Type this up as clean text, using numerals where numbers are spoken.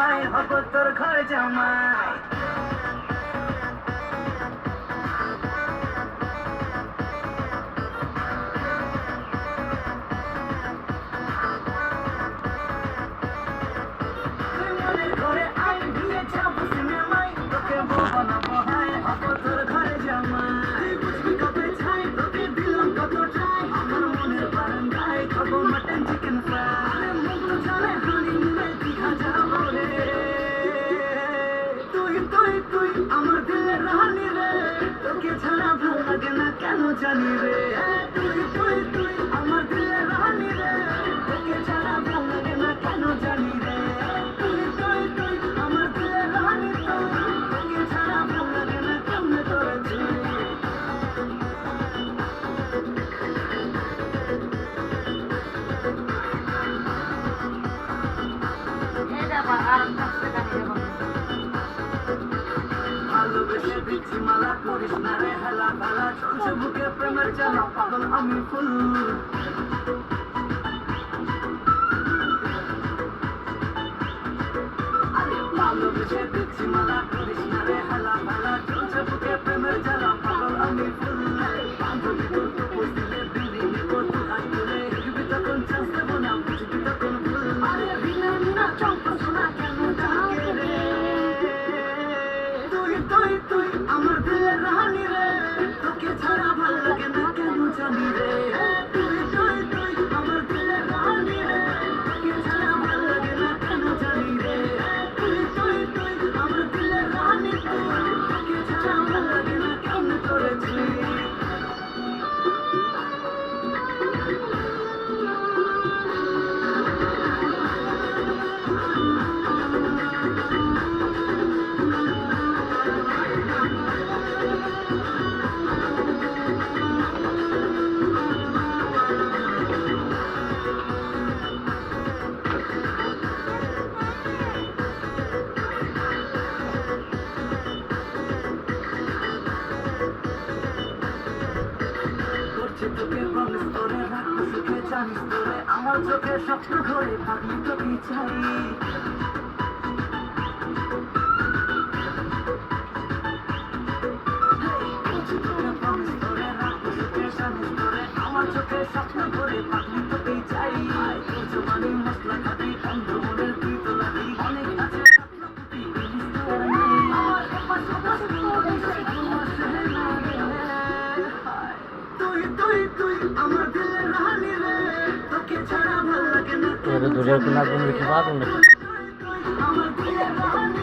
ভাই হব তোর ঘর জামাই ঘরে আই বিয়ে যাব সিনেমাই তোকে বানাবো ভাই হব তোর ঘর জামাই বুঝবি কবে ছাই তোকে দিলাম কত ট্রাই আমার মনের বারান্দায় খাবো মাটন চিকেন ফ্রাই মুখ চলে হানিমুনে দীঘা যাবো রে তুই তুই তুই আমার দিলের রানী রে তোকে ছাড়া ভাল লাগে না কেন জানি রে তুই তুই তুই আমার দিলের রানী রে তোকে ছাড়া ভাল লাগে না কেন জানি রে তুই তুই তুই আমার দিলের রানী তোকে ছাড়া ভাল লাগে না কেমনে করেছি ভালোবেসে দিচ্ছি মালা করিস না রে হেলা ফেলা চলছে বুকে প্রেমের জ্বালা পাগল আমি ফুল আরে ভালোবেসে দিচ্ছি মালা করিস না রে হেলা ফেলা চলছে বুকে প্রেমের জ্বালা পাগল আমি ফুল বান্ধবী তোর তো বসলে বিলি নিব তুই আসলে দেখবি তখন চান্স দেবো না বুঝবি তখন ফুল আরে বিনা বিনা চম্পা শোনা কেন ডাকে রে তুই তুই তুই আমার দিলের রানী রে তোকে ছাড়া ভাল লাগে না কেন জানি রে তুই তুই তুই আমার দিলের রানী রে তোকে ছাড়া ভাল লাগে না কেন জানি রে তুই তুই তুই আমার দিলের রানী তোকে ছাড়া ভাল লাগে না কেন করেছি করছি তোকে প্রমিস করে রাখবো সুখে জানিস তোরে আমার চোখে স্বপ্ন ঘরে ভাবি তোকে চাই করছি তোকে প্রমিস করে রাখবো সুখে জানিস তোরে আমার চোখে স্বপ্ন ঘরে ভাবি তোকে চাই তোর জমানি মশলা খাবি বন্ধ মনের তুই তো লাগি অনেক আছে আমার দিলের রানী রে তোকে ছাড়া ভাল লাগে না দূরে কোনো একদম লিখে পাবেন আমার দিলের রানী